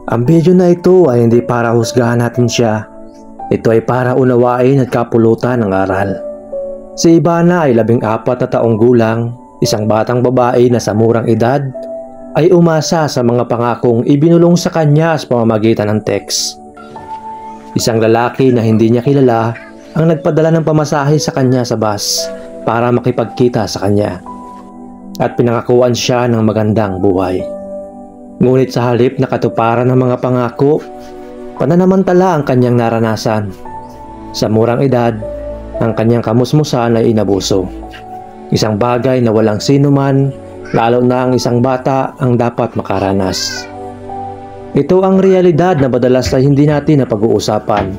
Ang video na ito ay hindi para husgahan natin siya. Ito ay para unawain at kapulutan ng aral. Si Ivana ay 14 na taong gulang, isang batang babae na sa murang edad ay umasa sa mga pangakong ibinulong sa kanya sa pamamagitan ng text. Isang lalaki na hindi niya kilala ang nagpadala ng pamasahe sa kanya sa bus para makipagkita sa kanya at pinangakuan siya ng magandang buhay. Ngunit sa halip na katuparan ng mga pangako, pananamantala ang kanyang naranasan. Sa murang edad, ang kanyang kamusmusan ay inabuso. Isang bagay na walang sino man, lalo na ang isang bata, ang dapat makaranas. Ito ang realidad na madalas ay hindi natin napag-uusapan.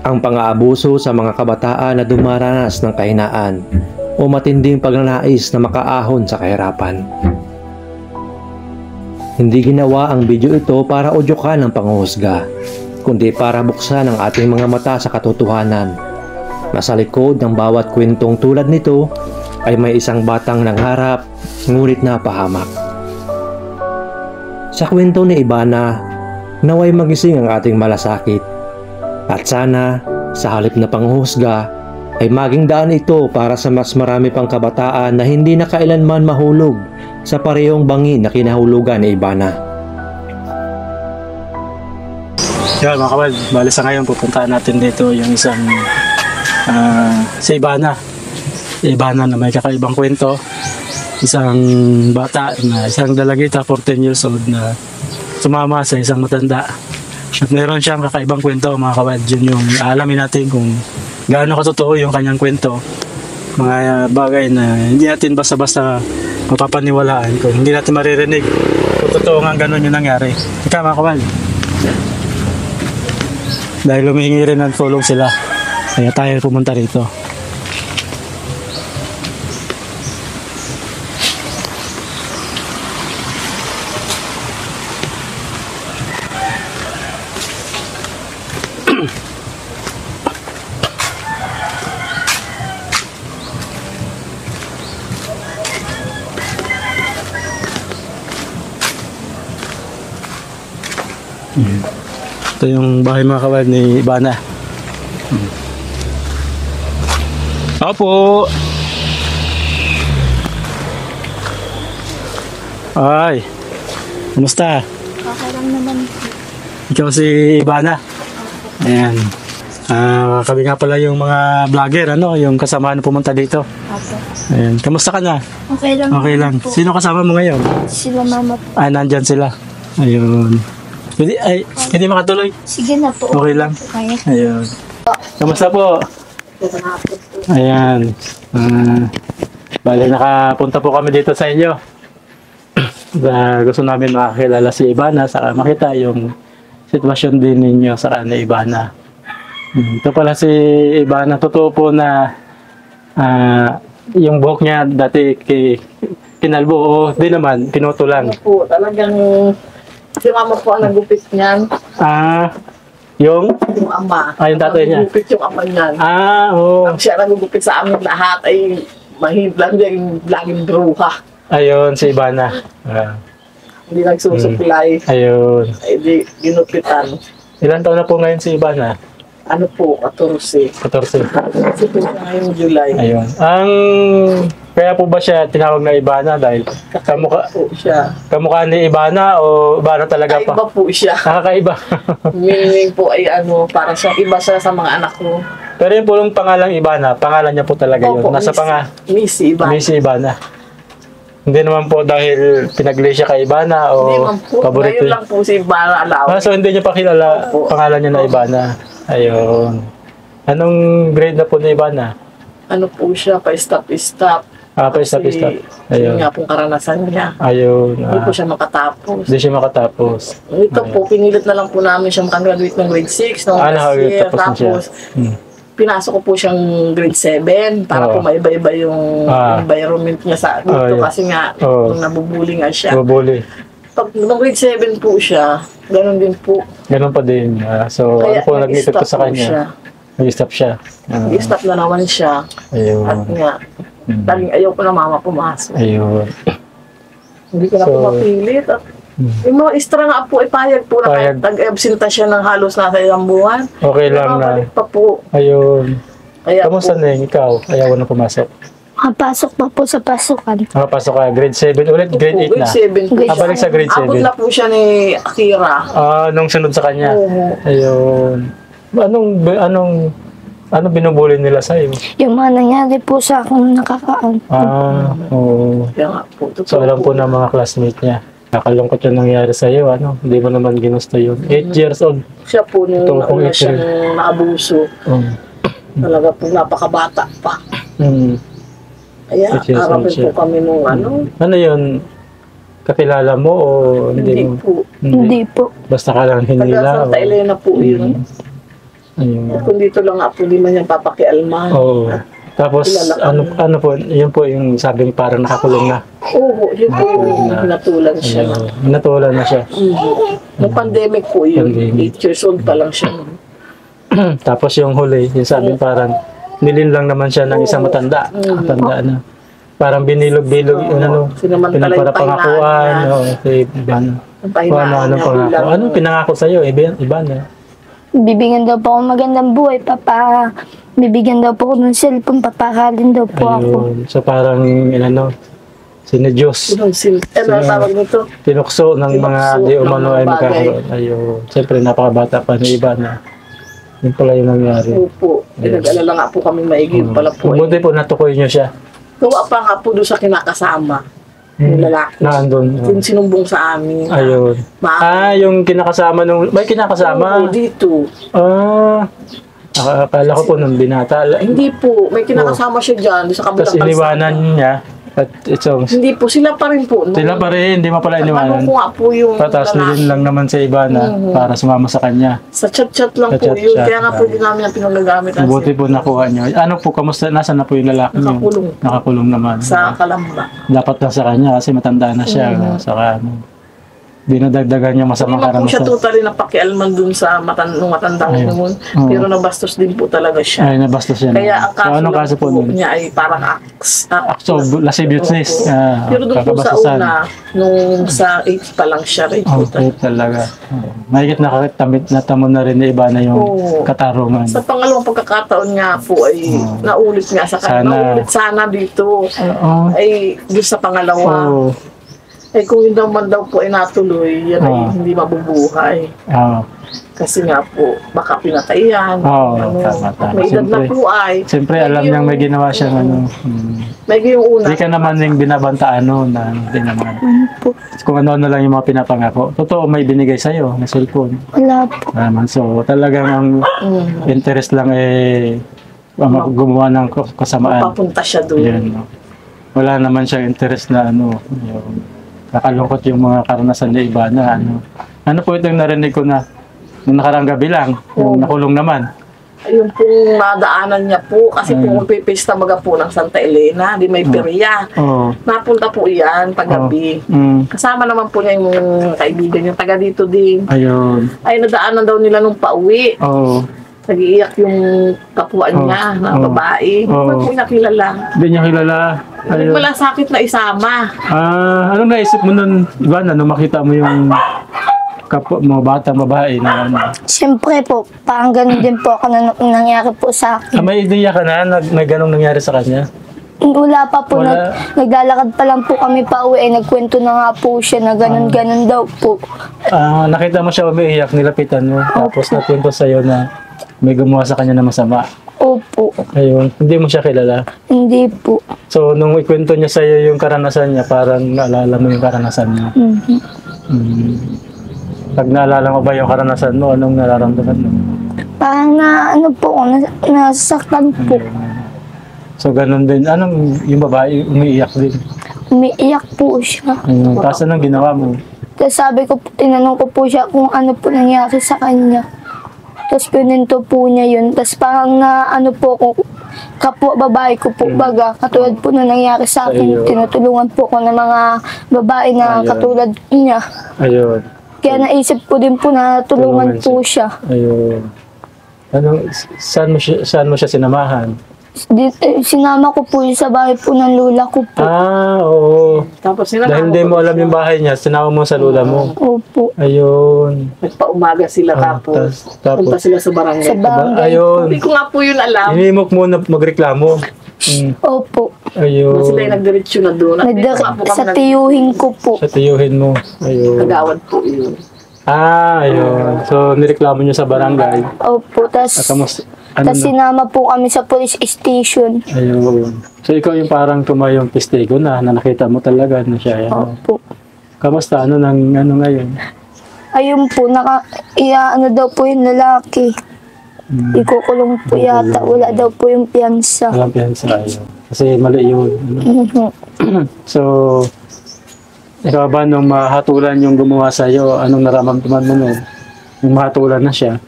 Ang pang-aabuso sa mga kabataan na dumaranas ng kahinaan o matinding pagnanais na makaahon sa kahirapan. Hindi ginawa ang video ito para udyukan ng panghuhusga, kundi para buksan ang ating mga mata sa katotohanan na sa likod ng bawat kwentong tulad nito ay may isang batang nangharap ngunit napahamak. Sa kwento ni Ivana, naway magising ang ating malasakit at sana sa halip na panghuhusga ay maging daan ito para sa mas marami pang kabataan na hindi na kailanman mahulog sa parehong bangin na kinahulugan ni Ivana. Yan mga kabal, bali sa ngayon pupuntaan natin dito yung isang si Ivana. Ivana na may kakaibang kwento. Isang bata na isang dalagita 14 years old na sumama sa isang matanda. At meron siyang kakaibang kwento mga kabal. Yun yung alamin natin kung gaano katotoo yung kanyang kwento. Mga bagay na hindi natin basta-basta mapapaniwalaan kung hindi natin maririnig kung totoo nga ganun yung nangyari. Ika mga kabal. Dahil humihingi rin ng tulong sila, kaya tayo pumunta rito. Ito yung bahay mga kabal ni Ivana. Opo. Ay. Kumusta? Okay lang naman. Ikaw si Ivana. Ayan. Kami nga pala yung mga vlogger, ano, yung kasama na pumunta dito. Opo. Ayan. Kamusta ka na? Okay lang. Okay lang. Po. Sino kasama mo ngayon? Sila mama po. Nandyan sila. Ayun. Pwede makatuloy? Sige na po. Okay lang. Kaya. Ayun. Kamusta po? Ayan. Bali, nakapunta po kami dito sa inyo. Gusto namin makakilala si Ivana, saka makita yung sitwasyon din ninyo sa ni Ivana. Ito pala si Ivana. Totoo po na yung buhok niya dati kinalbo o di naman, pinuto lang. Ano po, talagang si mama po ang nagupit niyan. Yung ama. Yung tatay niya. Nagupit yung ama niyan. Oo. Ang siya nagugupit sa amin lahat ay mahidlang din yung laging bruha. Ayun, si Ivana. Hindi nagsusupply. Ayun. Ay di ginupitan. Ilan taon na po ngayon si Ivana? Ano po, 14. 14. Kasi po siya ngayong July. Ayun. Kaya po ba siya tinawag na Ivana dahil kamukha po siya. Kamukha ni Ivana o Ivana talaga pa? Kakaiba po siya. Nakakaiba. Meaning po ay ano, para siya iba siya sa mga anak ko. Pero yung pulong pangalang Ivana, pangalan niya po talaga yun. Opo, Nasa Miss Ivana. Miss Ivana. Hindi naman po dahil pinagli siya kay Ivana o Hindi man po. paborito Ngayon lang po si Ivana alaw. so hindi niya pa kilala Opo. pangalan niya na Ivana. Ayun. Anong grade na po ni Ivana? Ano po siya, pa-stop-stop. Pa-stop. Ayun. Yun nga pong karanasan niya. Ayun. Hindi po siya makatapos. Hindi siya makatapos. Ito po, pinilit na lang po namin siya makagraduate ng grade 6 noong last year. Tapos na siya. Tapos, pinasok ko po siyang grade 7 para po maiba-iba yung environment niya sa dito. Kasi nga, nung nabubuli nga siya. Nabubuli. Pag nung grade 7 po siya, ganun din po. Ganun pa din. So, Kaya, ano po nag-isip ko sa po kanya? siya. Nag-stop siya. Nag-stop na naman siya. Ayun. At nga, laging ayaw ko na mama pumasok. Ayun. Hindi ko na po mapilit. At Yung mga extra nga po, ipayag po na kahit Payag. nag-absenta siya ng halos nasa ilang buwan. Okay lang na. Nakabalik pa po. Ayun. Kaya Kamusta na ikaw? Ayaw mo na pumasok. Makapasok pa po sa pasukan. Nakapasok ka, grade 7 ulit, grade 8 na. Grade 7 po. Grade Balik sa grade 7. Abot na po siya ni Akira. Nung sunod sa kanya. Oo. Ayun. Anong binubuli nila sa iyo? Yung mga nangyari po sa akin nakakaan. Oo. Kaya nga po. So alam po ng mga classmate niya. Nakalungkot yung nangyari sa iyo, Hindi mo naman ginusto yun. 8 years old. Siya po nung Ito, nauna April. siyang naabuso. Talaga po napakabata pa. Kaya 8 years old harapin siya. po kami nung Ano yun? Kakilala mo o hindi hindi mo? po. Hindi po. Basta ka lang Taga hinila. Santa Elena po yun. Ayun. Kung dito lang nga po, di man yan papakialman. Oo. Tapos Kilala kami. ano po, yun po yung sabing parang nakakulong na. Oo, yun po yung hinatulan siya. Natulan na siya. Nung pandemic po yun, Pandemic. 8 years old pa lang siya. Tapos yung huli, yung sabing parang nilin lang naman siya ng isang matanda. Matanda na. Parang binilog-bilog yung Sinamantala yung pinagparapangakuan. Okay, iba na. Ang Kung ano niya pangako. bilang- Anong pinangako sa'yo? Iba na. Bibigyan daw po ako magandang buhay, bibigyan daw po ako ng cellphone, papakalin daw po ako. Ayun. So parang, sino Diyos. Ano tawag nito? Tinukso ng mga Tinukso di ng umano mga ay bagay. magkakaroon. Ayun. Siyempre, napakabata pa ng iba na. Yun pala yung nangyari. Opo. Pinag-alala nga po kami maigi. Yun pala po. Mabuti po natukoy niyo siya. Gawa pa nga po doon sa kinakasama. Yung lalaki. Naandun. Yung sinumbong sa amin. Ayun. Yung kinakasama nung... May kinakasama? Oo, dito. Akala ko po nung binata. Hindi po. May kinakasama siya dyan. Doon sa kabilang Tapos iniwanan niya. At itong... Hindi po. Sila pa rin po. Sila pa rin, hindi mo pala Ano iniwanan. ko nga po yung Tapos nilin lang naman sa iba na para sumama sa kanya. Sa chat-chat lang Sa po yun. chat-chat. Kaya nga po din namin ang pinagagamit. Mabuti po nakuha niyo. Ano po, kamusta? Nasaan na po yung lalaki niyo? Nakakulong. Nakakulong naman. Sa Kalamba. Dapat lang sa kanya kasi matanda na siya. Saka dinadagdagan niya Hindi masamang naman po siya karanasan. totally napakialman dun sa nung matandang Ayun. noon. Oo. Pero nabastos din po talaga siya. Ay, nabastos siya. Kaya ang kaso, anong kaso po nun? niya ay parang acts. So, lasciviousness. Pero doon po sa kakabastusan. una, nung sa 8 pa lang siya rin po. Okay, talaga. Mahigit natamo na rin ni iba na yung Oo. katarungan. Sa pangalawang pagkakataon nga po ay naulit nga sa kanya. Sana. Naulit sana dito. Oo. Ay doon sa pangalawa. Oo. Eh kung yun naman daw po ay natuloy, yan ay hindi mabubuhay. Oo. Kasi nga po, baka pinatay yan. Oo, tama. May edad na Siyempre. po ay. Siyempre, alam niyang may ginawa siyang May yung una. Hindi ka naman yung binabantaan na hindi naman. Po. Kung ano lang yung mga pinapangako. Totoo, may binigay sa'yo na cellphone. Wala po. Naman. So, talagang ang interest lang gumawa ng kasamaan. Papunta siya doon. Yun, no. Wala naman siyang interest na yung nakalungkot yung mga karanasan ni iba na Ano po itong narinig ko na nung nakarang gabi lang, yung nakulong naman. Ayun pong nadaanan niya po. Kasi kung pipista maga po ng Santa Elena, di may perya. Oo. Napunta po yan paggabi. Kasama naman po niya yung kaibigan niya, taga dito din. Ayun. Ay, nadaanan daw nila nung pauwi. Oo. Nag-iiyak yung kapuan niya na babae. Hindi ko po nakilala. Hindi niya kilala. Hindi Ayun. wala sakit na isama. Anong naisip mo nun, Ivana, nung makita mo yung mga batang babae na Siyempre po, parang ganun din po ako na nangyari po sa akin. may ideya ka na may ganong nangyari sa kanya? Wala pa po, Wala. naglalakad pa lang po kami pa uwi, nagkwento na nga po siya na ganun-ganun daw po. Nakita mo siya umiiyak, nilapitan mo, tapos nakwento sa'yo na may gumawa sa kanya na masama. Opo, Ayun, hindi mo siya kilala. hindi po. So, nung ikwento niya sa'yo yung karanasan niya, parang naalala mo yung karanasan niya. Pag naalala mo ba yung karanasan mo, anong nararamdaman mo? Parang nasaktan po. So, ganun din. Yung babae, umiiyak din. Umiiyak po siya. Ayun, tapos anong ginawa mo? Tapos sabi ko, tinanong ko po siya kung ano po nangyari sa kanya. Tapos pininto po niya yun. Tapos parang kapwa babae ko po baga, katulad po na nangyari sa akin. Tinutulungan po ko ng mga babae na katulad niya. Ayun. Kaya naisip ko din po na tulungan po siya. Ayun. Saan mo siya sinamahan? Sinama ko po yun sa bahay po ng lola ko po. Oo. Tapos sila Dahil hindi mo alam yung bahay niya, sinama mo sa lula mo. Opo. Ayun. Nagpaumaga sila tapos punta sila sa barangay. Sa barangay. Ayun. Hindi ko nga po yun alam. Hinimok mo na magreklamo. Opo. Ayun. Sila yung nagdiretso na doon. At dito nga po Sa kami tiyuhin ko po. Sa tiyuhin mo. Ayun. nag-agawad po yun. Ayun. So, nireklamo niyo sa barangay. Opo. At kamusta? Ano Tapos na? sinama po kami sa police station. Ayun. So, ikaw yung parang tumayong testigo na nakita mo talaga na siya. Yan. Opo. Kamusta? Ano ngayon? Ayun po, ano daw po yung lalaki. Ikukulong po yata. Wala daw po yung piyansa. Walang piyansa. Ayun. Kasi mali yun. So, ikaw ba nung mahatulan yung gumawa sa'yo, anong nararamdaman mo nun? Yung mahatulan na siya?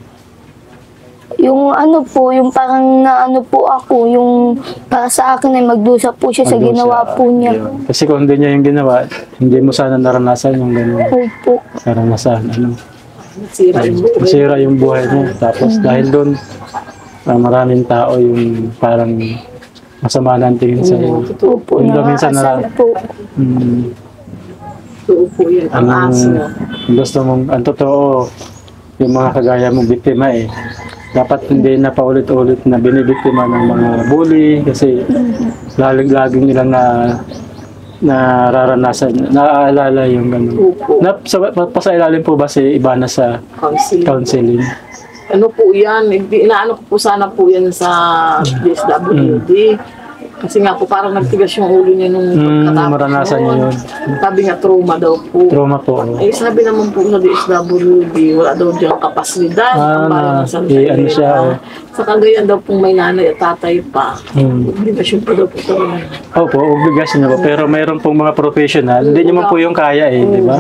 Yung ano po, yung parang naano po ako, yung para sa akin ay magdusa po siya sa Magdusa. ginawa po niya. Ayun. Kasi kung hindi niya yung ginawa, hindi mo sana naranasan yung gano'n. Opo. Naranasan, Sira yung buhay. Masira yung buhay mo. Tapos dahil doon, maraming tao yung parang masama na ang tingin sa'yo. Opo, Yung daw minsan nakakasal po. Totoo po yun. Ang aso. Gusto mong, ang totoo, yung mga kagaya mong biktima dapat hindi na paulit-ulit na binibiktima ng mga bully kasi laging nilang nararanasan, naaalala yung gano'n. Pasailalim po ba si Ivana sa counseling? Ano po yan? Inaano ko po sana po yan sa DSWD. Kasi nga po parang nagtigas yung ulo niya nung pagkatapos. Maranasan niya yun. Sabi nga trauma daw po. Trauma po. Eh sabi naman po sa DSWD, wala daw diyang kapasilidad. Ang bayan ng Santa ano siya, Elena. Sa Cagayan daw pong may nanay at tatay pa. Obligasyon pa daw po ito. Opo, obligasyon niya po. Pero mayroon pong mga professional, hindi niyo man po yung kaya di ba?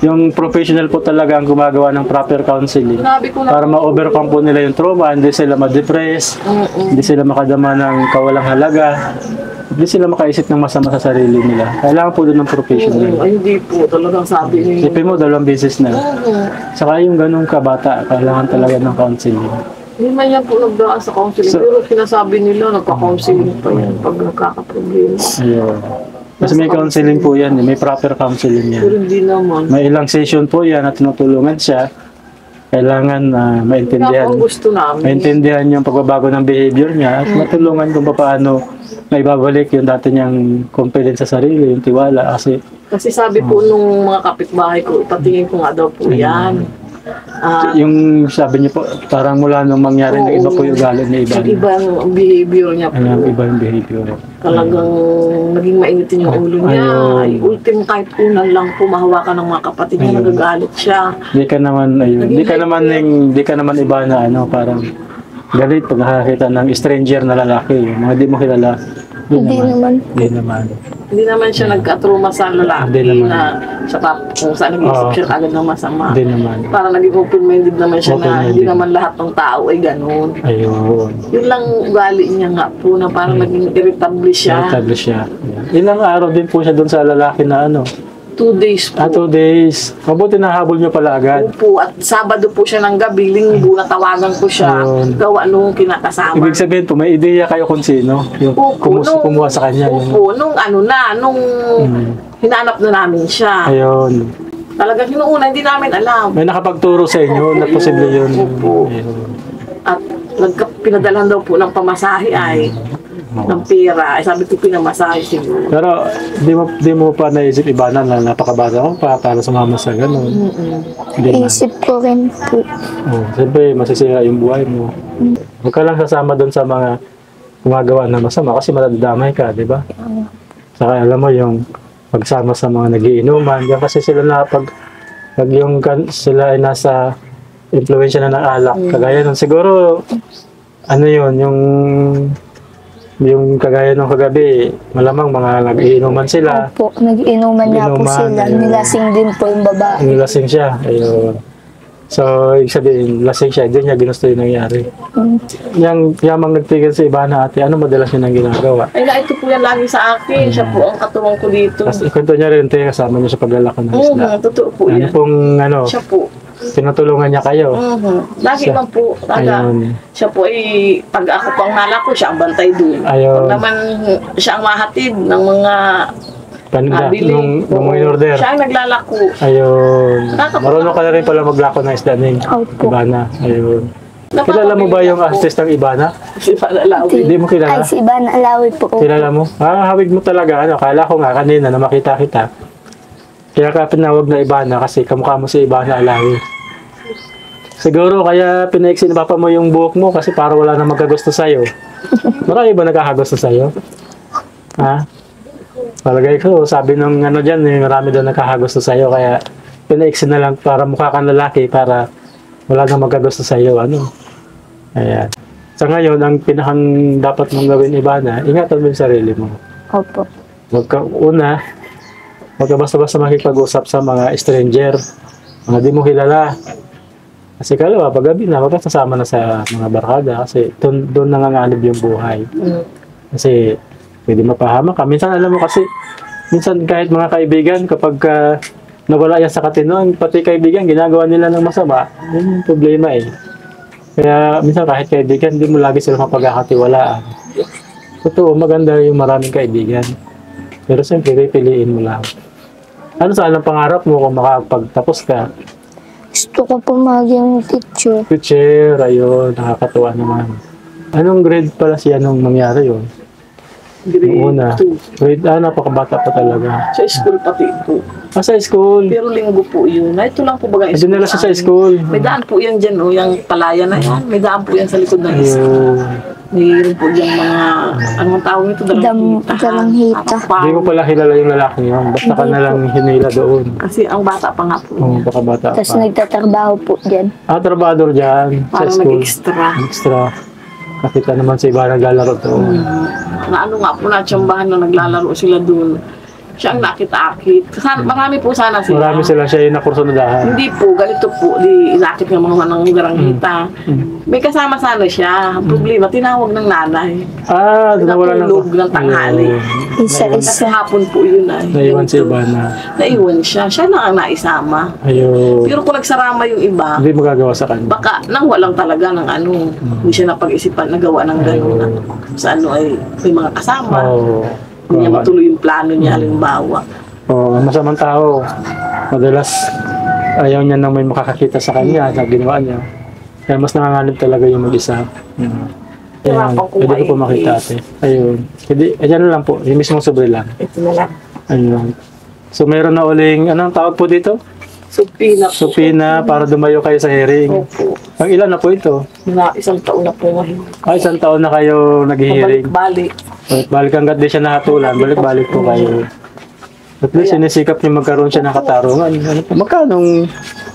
Yung professional po talaga ang gumagawa ng proper counseling. Sinabi ko na Para ma-overcome po nila yung trauma, hindi sila ma-depress, hindi sila makadama ng kawalang halaga, hindi sila makaisip ng masama sa sarili nila. Kailangan po doon ng professional. Ay, hindi po. Talagang sabi niyo. Isipin mo, 2 beses na. Saka yung ganong kabata, kailangan talaga ng counseling. Hindi man yan po nagdaan sa counseling. Pero sinasabi nila, nagka-counseling pa yan pag nagkakaproblema. Ayun. Kasi may counseling po yan, may proper counseling yan. Pero hindi naman. May ilang session po yan at tinutulungan siya. Kailangan maintindihan. Kung gusto namin. Maintindihan yung pagbabago ng behavior niya at matulungan kung paano may babalik yung dati niyang confidence sa sarili, yung tiwala. Kasi sabi po nung mga kapitbahay ko, ipatingin ko nga daw po yan. Yung sabi niyo po, parang mula nung mangyari na iba po yung galit ni Ivana. Ibang behavior niya po. Iba yung behavior. Talagang naging mainitin yung ulo niya. Ay, ultimo kahit unan lang po mahawakan ng mga kapatid niya, nagagalit siya. Di ka naman iba na parang galit pag nakakita ng stranger na lalaki, yung mga di mo kilala. Hindi naman. Hindi naman siya nagka-trauma sa lalaki na kung saan nag-isip siya agad ng masama. Hindi naman. Parang naging open-minded naman siya na hindi naman lahat ng tao ay ganun. Ayun. Yun lang ugali niya nga po na parang naging irritable siya. Irritable siya. Ilang araw din po siya doon sa lalaki na 2 days po. 2 days. Mabuti nahabol niyo pala agad. Opo, at Sabado po siya ng gabi, Linggo, natawagan ko siya. Gawa nung kinakasama. Ibig sabihin po, may ideya kayo kung sino yung kumuha sa kanya. Opo, nung hinanap na namin siya. Ayun. Talagang hinuuna, hindi namin alam. May nakapagturo sa inyo na posible yun. Opo. At pinadalhan daw po ng pamasahe ay ng pera. Ay sabi ko pinamasahe siguro. Pero di mo pa naisip Ivana na napakabata ko para sumama sa gano'n. Isip ko rin po. Siyempre masisira yung buhay mo. Huwag ka lang sasama doon sa mga gumagawa na masama kasi matadamay ka, di ba? Saka alam mo yung pagsama sa mga nagiinuman, yan kasi sila sila ay nasa impluwensya na ng alak. Kagaya nun, siguro yung kagaya nung kagabi, malamang mga nag-iinuman sila. Opo, nag-inuman niya po sila. Nilasing din po yung babae. Nilasing siya. Ayun. So, ibig sabihin, lasing siya. Hindi niya ginusto yung nangyari. Yung yamang nagtigil sa Ivana ate, ano madalas niya nang ginagawa? Ay, ito po yan lagi sa akin. Siya po ang katuwang ko dito. Kasi ikwento niya rin, kasama niya sa paglalako ng isda. Totoo po Ano yan. pong, Siya po. tinutulungan niya kayo. Lagi Siya- man po. Ayun. Siya po ay, pag ako pang nalako, siya ang bantay doon. Ayun. Pag naman siya ang mahatid ng mga Paninda, nabili. nung mga in-order. Siya ang naglalako. Ayun. Nakakapagod. Marunong ka na rin pala maglako ng isda Ning. Opo. Ibana. Ayun. Kilala mo ba yung artist ng Ibana? Si Palalawi. Hindi mo kilala? Ay, si Ivana Alawi po. Kilala mo? Hawig mo talaga. Ano, kala ko nga kanina na makita kita. Kaya ka pinawag na Ibana kasi kamukha mo si Ibana Alawi. Siguro kaya pinaiksi ni papa mo yung buhok mo kasi para wala na magkagusto sa'yo. Marami ba nagkakagusto sa'yo? Ha? Palagay ko, sabi nung ano dyan, marami daw nagkakagusto sa'yo kaya pinaiksi na lang para mukha kang lalaki para wala na magkagusto sa'yo. Ano? Ayan. Sa ngayon, ang pinakang dapat mong gawin, Ibana, ingatan mo yung sarili mo. Opo. Huwag ka basta-basta makipag-usap sa mga stranger, mga di mo kilala. Kasi kalawa, pag gabi na, magkasama na sa mga barkada kasi doon nanganganib yung buhay. Kasi pwede mapahama ka. Minsan alam mo kasi, minsan kahit mga kaibigan, kapag nawala yan sa katinoan, pati kaibigan, ginagawa nila ng masama, yun yung problema eh. Kaya minsan kahit kaibigan, hindi mo lagi sila mapagkakatiwalaan. Totoo, maganda yung maraming kaibigan. Pero siyempre, piliin mo lang. Ano saan ang pangarap mo kung makapagtapos ka? Gusto ko po maging teacher. Teacher, ayun, nakakatuwa naman. Anong grade pala siya nung nangyari yun? Yung una. Grade, napakabata pa talaga. Sa school pati po. Sa school. Pero linggo po yun. Ito lang po baga Dinala siya sa school. May daan po yan dyan, yung palaya na yan. May daan po yan sa likod ng isa. Ayun. Mayroon po dyan mga, anong tawag nito? Dalang hita. Hindi ko pala kilala yung lalaki yun. Basta ka na lang hinila doon. Kasi ang bata pa nga po. Oo, baka bata Tapos pa. nagtatrabaho po dyan. Trabador dyan sa Parang school. nag-extra. Extra. Nakita naman sa iba naglalaro doon. Na ano nga po, natsambahan na naglalaro sila doon. Siya ang nakit-akit. Marami po sana sila. Marami sila siya yung nakursunadahan. Hindi po, ganito po, di inakit ng mga manang garanghita. May kasama sana siya. Ang problema, tinawag ng nanay. Nawala Natulog ng tanghali. Kasi Isa-isa. hapon po yun ay. Naiwan si Ibana. Naiwan siya. Siya lang ang naisama. Ayun. Pero kung nagsarama yung iba, Hindi magagawa sa kanya. baka nang walang talaga ng ano. Hindi siya napag-isipan na gawa ng gano'n. Sa ano ay may mga kasama. Oo. Hindi niya matuloy yung plano niya, halimbawa. Oo, masamang tao. Madalas ayaw niya nang may makakakita sa kanya sa ginawa niya. Kaya mas nanganganib talaga yung mag-isa. Ayan, pwede ko po makita ate. Ayun. Ayan lang po, yung mismong sobre lang. Ito na lang. Ayun. So meron na uling, anong tawag po dito? Supina po. Supina para dumayo kayo sa hearing. Opo. Ang ilan na po ito? Na isang taon na po ngayon. Isang taon na kayo nag-hearing. Balik-balik. Balik hanggat di siya nahatulan, balik-balik po kayo. At least sinisikap niyo magkaroon siya ng katarungan. Ano po? Magkanong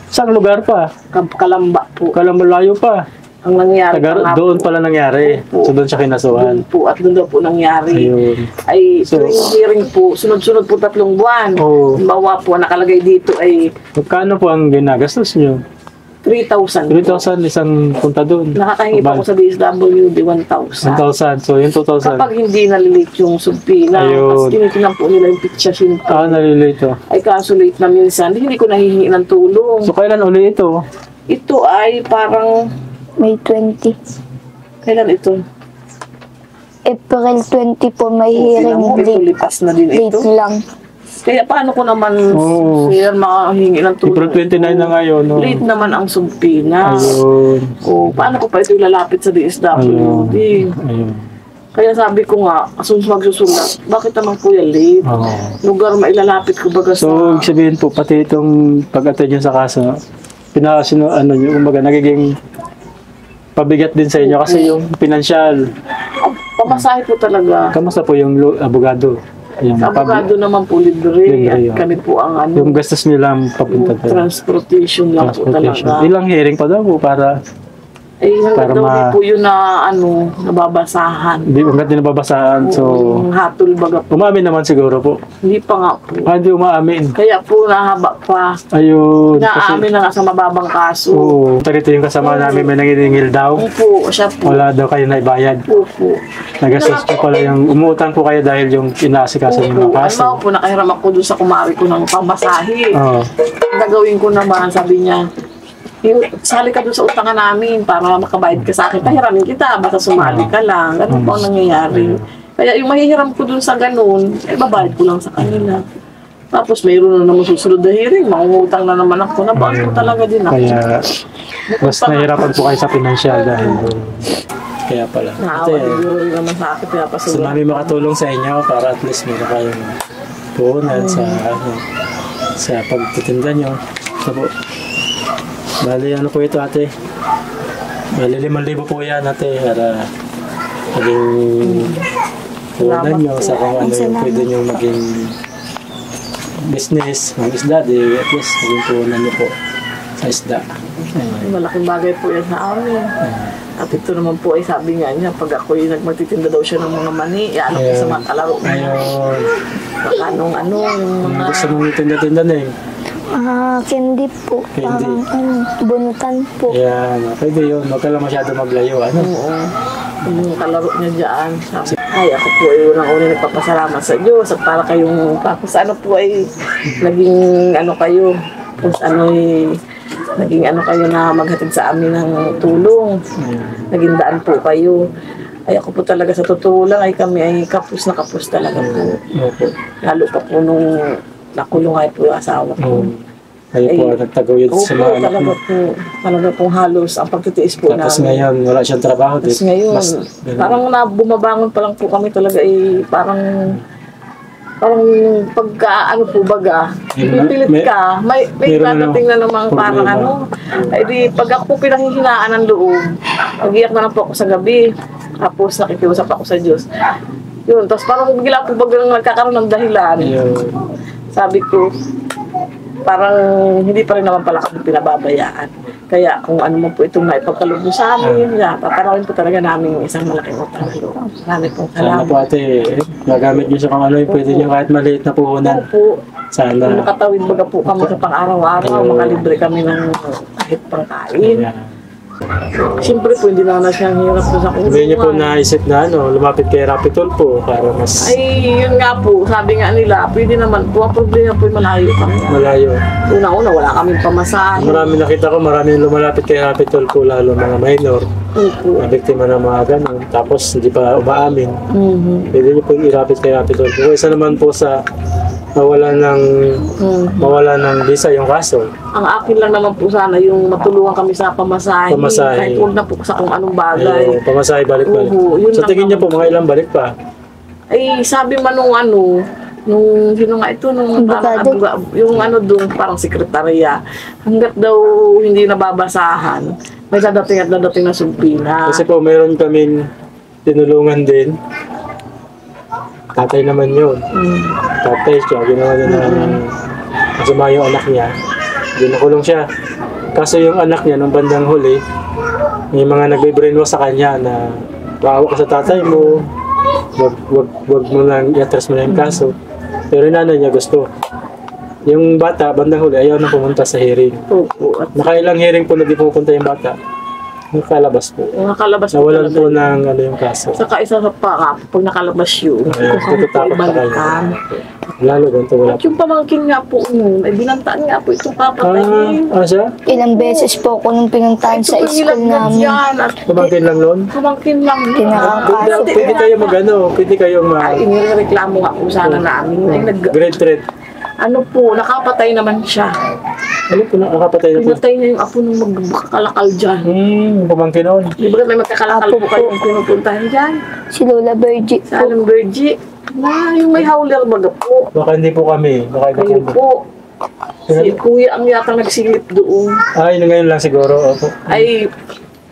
isang lugar pa? Kalamba po. Kalamalayo pa. Ang nangyari Doon pala nangyari. So doon siya kinasuhan. doon po at doon daw po nangyari. Ayun. Ay, So- tuwing hearing po, sunod-sunod po 3 buwan. Oo. Bawa po, nakalagay dito ay Magkano po ang ginagastos niyo? 3,000. 3,000 isang punta doon. Nakakahingi pa ako sa DSWD 1,000. 1,000. So yung 2,000. Kapag hindi nalilate yung subpina, Ayun. kasi tinitingnan po nila yung picture sheet. Nalilate ito. Ay kaso late na minsan, hindi ko nahihingi ng tulong. So kailan uli ito? Ito ay parang, May 20. kailan ito? April 20 po may hearing. Ito Late, lipas na din ito. late lang. Kaya paano ko naman Oo. sir makahingi ng tulong? April 29 na ngayon. No? Late naman ang subpina. Ayun. O, paano ko pa ito lalapit sa DSWD? Ayun. Kaya sabi ko nga, as magsusulat, bakit naman po yan late? Oo. Lugar mailalapit ko baga sa... So, ibig sabihin po, pati itong pag-attend nyo sa kaso, ano nyo, kumbaga, nagiging pabigat din sa inyo kasi yung pinansyal. Pamasahe po talaga. Kamusta po yung abogado? Yung Sa abogado naman po libre. Libre, At yun. kami po ang ano, yung gastos nila papunta yung doon. transportation lang po Transportation. talaga. Ilang hearing pa daw po para Eh, hanggang Para daw ma- din po yun na ano, nababasahan. hindi hanggat din nababasahan. So, Yung hatol baga po. umamin naman siguro po. Hindi pa nga po. Hindi umaamin. Kaya po nahaba pa. Ayun. Naamin na nga sa mababang kaso. Oo. Tarito yung kasama namin may nanginingil daw. Opo, siya po. Wala daw kayo na ibayad. Opo. Nagastos po pala yung umuutang po kayo dahil yung inaasikaso Opo. yung mga Ano kaso. po, nakahiram ako doon sa kumari ko ng pamasahe. Oo. Gagawin ko naman, sabi niya, sali ka doon sa utangan namin para makabayad ka sa akin. Pahiramin kita, basta sumali ka lang. Ganun po ang nangyayari. Kaya yung mahihiram ko doon sa ganun, babayad ko lang sa kanila. Tapos mayroon na naman susunod na hearing, mangungutang na naman ako. Nabaan ko talaga din ako. Kaya, mas nahirapan po kayo sa pinansyal dahil kaya pala. Naawa din naman sa akin, kaya So, pasunod. namin makatulong sa inyo para at least meron kayong puhunan sa pagtitinda nyo. So po, bali ano po ito ate? Bali 5,000 po yan ate para maging puhunan nyo sa kung ano yung pwede nyo maging business, mga isda, at least maging puhunan nyo po sa isda. Ay, malaking bagay po yan sa amin. At ito naman po ay sabi nga niya, pag ako'y magtitinda daw siya ng mga mani, ano ko sa mga kalaro niya. Ayun. Anong yung mga... Gusto mong tinda-tinda na eh. Candy po. Candy. Parang bunutan po. Yan, pwede yun. Huwag ka lang masyado maglayo. Ano? Oo. Yung kalaro niya dyan. Sabi, ay, ako po ay unang-una nagpapasalamat sa Diyos. At para kayong, tapos ano po ay naging ano kayo. Tapos ano ay naging ano kayo na maghatid sa amin ng tulong. Naging daan po kayo. Ay ako po talaga sa totoo lang ay kami ay kapos na kapos talaga po. Opo. Lalo pa po nung nakulong ay po yung asawa ko. Kayo po nagtaguyod sa mga anak talaga mo. po. Talaga pong halos ang pagtitiis po Tapos namin. ngayon, wala siyang trabaho. Tapos ngayon, parang bumabangon pa lang po kami talaga parang pagka ano po baga, pipilit ka, may dadating na namang parang ano. Ay di, pag ako po pinanghihinaan ng loob, nag-iyak na lang po ako sa gabi, tapos nakikiusap ako sa Diyos. Yun, tapos parang bigla po baga nagkakaroon ng dahilan. Sabi ko, parang hindi pa rin naman pala kami pinababayaan. Kaya kung ano man po itong naipagkaloob mo sa amin, paparawin po talaga namin isang malaking utang na loob. Marami pong Sana salamat. po ate, magamit niyo siya kung ano yung pwede niyo kahit maliit na puhunan. Opo. Kung Sana. makatawid baga po kami sa pang-araw-araw, makalibre kami ng kahit pangkain. Siyempre po, hindi na siyang hirap po sa kulungan. Hindi niyo po naisip na lumapit kay Rapitol po para mas Ay, yun nga po, sabi nga nila, pwede naman po, ang problema po yung malayo kami. malayo. Una-una, wala kaming pamasahe. Marami nakita ko, maraming lumalapit kay Rapitol po, lalo mga minor. Opo. Na biktima ng mga ganun. Tapos hindi pa umaamin. Mhm. Pwede niyo po irapit kay Rapitol po. Isa naman po sa mawala ng visa yung kaso. Ang akin lang naman po sana yung matulungan kami sa pamasahe. Pamasahe. Kahit huwag na po sa kung anong bagay. Ayun, pamasahe balik-balik. Oo, yun So lang tingin niyo po naman. mga ilang balik pa? Ay, sabi man nung sino nga ito, nung parang yung doon, parang sekretarya, hanggat daw hindi nababasahan, may dadating at dadating na sumpina. Kasi po meron kaming tinulungan din. Tatay naman yun. Tatay siya, ginawa niya ng masama yung anak niya. Ginakulong siya. Kaso yung anak niya, nung bandang huli, may mga nagbe-brainwash sa kanya na maawa ka sa tatay mo, wag mo lang, i-atras mo na yung kaso. Pero yung nanay niya gusto. Yung bata, bandang huli, ayaw na pumunta sa hearing. Opo. At Nakailang hearing po na di pumunta yung bata. Nakalabas po. nakalabas po Nawalan talaga. po ng yung kaso. Saka isa sa pa, pag nakalabas yun, Ayun, kung kami po natatakot pa kayo. ibalikan. Lalo ganito wala At yung pamangkin nga po noon, ay binantaan nga po itong papatayin. Siya? Ilang beses po ako nung pinuntahan sa school namin. Yan, at Pamangkin lang noon? pamangkin lang. Tinakakaso. Pwede kayo pwede kayong Ay, inireklamo nga po sana namin. Ay, grade threat. ano po, nakapatay naman siya. Ano po nakakapatay na po? Pinatay niya yung apo nung magkakalakal dyan. Pamangkin noon. Di ba may magkakalakal Apo po po. kayong pinupuntahan dyan? Si Lola Virgie Sa po. Alam Virgie. Yung may howler baga po. Baka hindi po kami. Baka Kayo hindi po. Si Kuya ang yata nagsilip doon. Ay, ngayon lang siguro. Opo. Ay,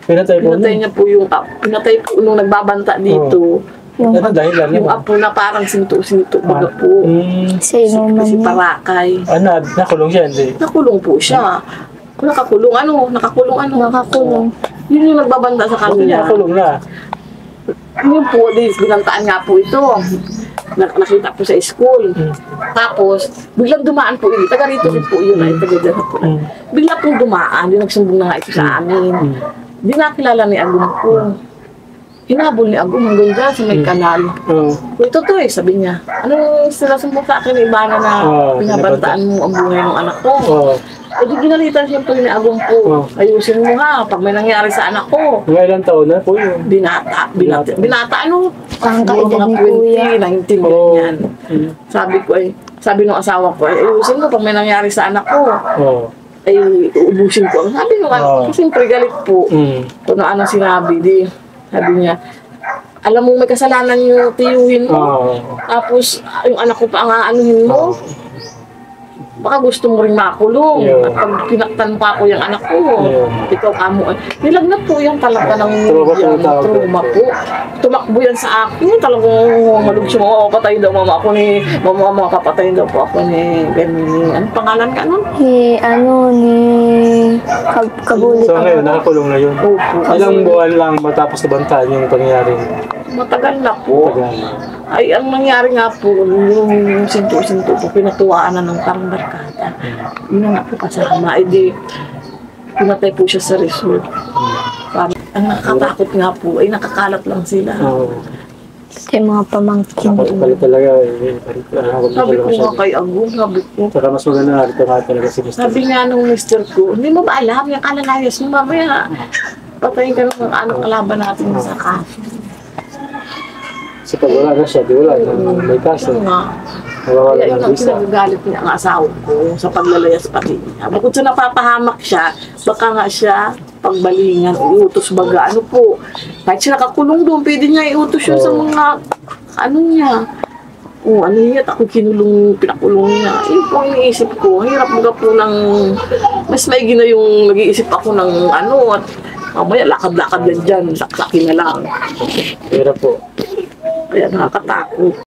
Pinatay po. pinatay niya po yung pinatay po nung nagbabanta dito. Ano dahil lang Yung apo na parang sinto-sinto baga po. Sa inuman Si niya. Parakay. Nakulong siya, hindi. Nakulong po siya. Nakakulong Nakakulong. Yun yung nagbabanda sa Bakit kanya. nakulong na? Yun po, binantaan nga po ito. Nakita po sa school. Tapos, biglang dumaan po yun. Taga rito rin po yun. Ay, taga dyan po. Bigla po dumaan. Yung nagsumbong na nga ito sa amin. Di nakilala ni Agum po. Hinabol ni Agum hanggang dyan sa may kanal. Ito to sabi niya. Anong sinasumbong sa akin, Ibana na Oo, pinabantaan mo ang buhay ng anak ko? Oo. Eh di ginalitan siyempre ni Agong po. Oh. Ayusin mo ha, pag may nangyari sa anak ko. Mga ilang taon na po yun. Binata ano? Parang Siguro kaedad mga ni Kuya. 20, 19 Oh. ganyan. Sabi ng asawa ko, ay ayusin mo pag may nangyari sa anak ko. Oo. Ay uubusin ko. Sabi nung Oh. kasi siyempre galit po. Kung ano sinabi, sabi niya, alam mo may kasalanan yung tiyuhin mo. Oo. Tapos yung anak ko pa ang aanuhin mo. Baka gusto mo rin makulong. Yeah. At pag pinaktan pa ako yung anak ko, Yeah. ikaw kamo. Nilagnat po yung talaga ng Trauma po yung tawag trauma doon. po. Tumakbo yan sa akin. Talagang malug siya. Papatayin daw mama ako ni mama papatayin daw po ako ni ganyan. Ano pangalan ka nun? Kabulit So ako. ngayon, nakakulong na yun. Opo. Ilang buwan lang matapos nabantaan yung pangyayari. Matagal na po. Tagal. Ay, ang nangyari nga po, yung sinto-sinto po, pinatuwaan na ng parang barkada. Yun na nga po kasama. Ay di, pinatay po siya sa resort. Parang, ang nakakatakot nga po, ay nakakalat lang sila. Oo. Sa mga pamangkin. Pali talaga. Sabi ko nga kay Agong, sabi ko, Saka mas maganda nga ito nga talaga si Mr. sabi nga nung mister ko, hindi mo ba alam, yung kalalayas mo mamaya, patayin ka ng ano kalaban natin sa kaso. Kasi pag wala na siya, di wala na. May kaso. Ano nga, Nawawala kaya yun ng ang visa. pinagagalit niya ang asawa ko sa paglalayas pati niya. Bukod sa napapahamak siya, baka nga siya pagbalingan, iutos baga, ano po. Kahit siya nakakulong doon, pwede niya iutos yun sa mga, ano niya. O ano niya, ako kinulong, pinakulong niya. Yun po ang iniisip ko. Hirap mga po ng, mas maigi na yung nag-iisip ako ng ano, at mamaya lakad-lakad yan dyan, saksakin na lang. Hirap po. Kaya nakakatakot.